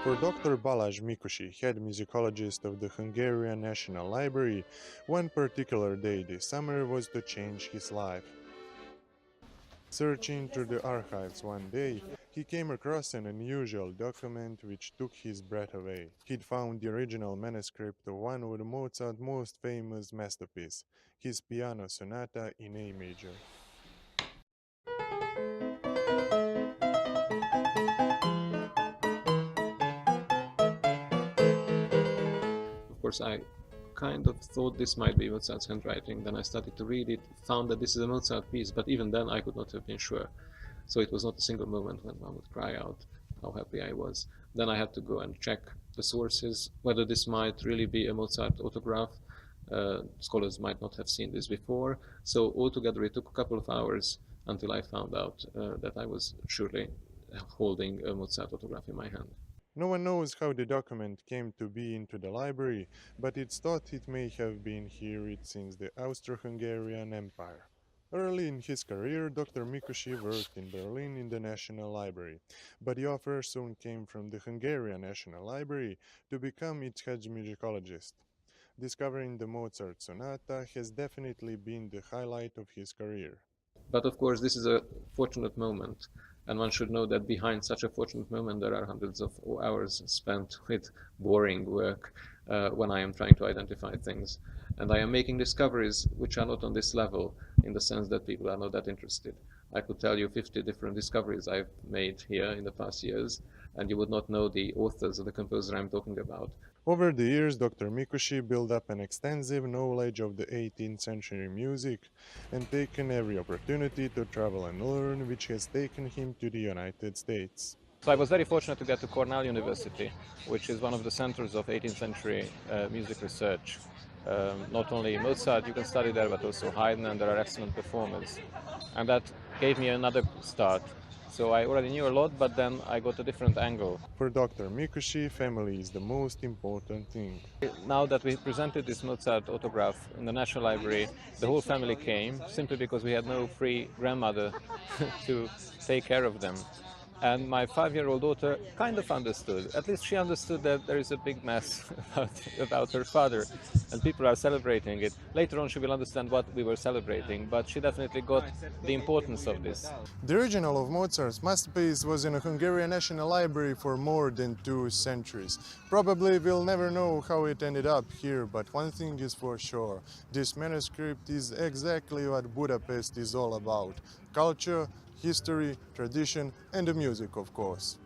For Dr Balázs Mikusi, head musicologist of the Hungarian National Library, one particular day this summer was to change his life. Searching through the archives one day, he came across an unusual document which took his breath away. He'd found the original manuscript of one of Mozart's most famous masterpieces, his piano sonata in A major. Of course, I kind of thought this might be Mozart's handwriting. Then I started to read it, found that this is a Mozart piece, but even then I could not have been sure. So it was not a single moment when one would cry out how happy I was. Then I had to go and check the sources, whether this might really be a Mozart autograph. Scholars might not have seen this before. So altogether it took a couple of hours until I found out that I was surely holding a Mozart autograph in my hand. No one knows how the document came to be into the library, but it's thought it may have been here since the Austro-Hungarian Empire. Early in his career, Dr Mikusi worked in Berlin in the National Library, but the offer soon came from the Hungarian National Library to become its head musicologist. Discovering the Mozart sonata has definitely been the highlight of his career. But of course, this is a fortunate moment, and one should know that behind such a fortunate moment there are hundreds of hours spent with boring work when I am trying to identify things. And I am making discoveries which are not on this level, in the sense that people are not that interested. I could tell you 50 different discoveries I've made here in the past years, and you would not know the authors or the composer I'm talking about. Over the years, Dr Mikusi built up an extensive knowledge of the 18th century music and taken every opportunity to travel and learn, which has taken him to the United States. So I was very fortunate to get to Cornell University, which is one of the centers of 18th century music research. Not only Mozart you can study there, but also Haydn, and there are excellent performers. And that gave me another start. So I already knew a lot, but then I got a different angle. For Dr Mikusi, family is the most important thing. Now that we presented this Mozart autograph in the National Library, the whole family came, simply because we had no free grandmother to take care of them. And my 5-year-old daughter kind of understood. At least she understood that there is a big mess about her father, and people are celebrating it. Later on she will understand what we were celebrating, but she definitely got the importance of this. The original of Mozart's masterpiece was in the Hungarian National Library for more than 2 centuries. Probably we'll never know how it ended up here, but one thing is for sure. This manuscript is exactly what Budapest is all about. Culture, history, tradition, and the music, of course.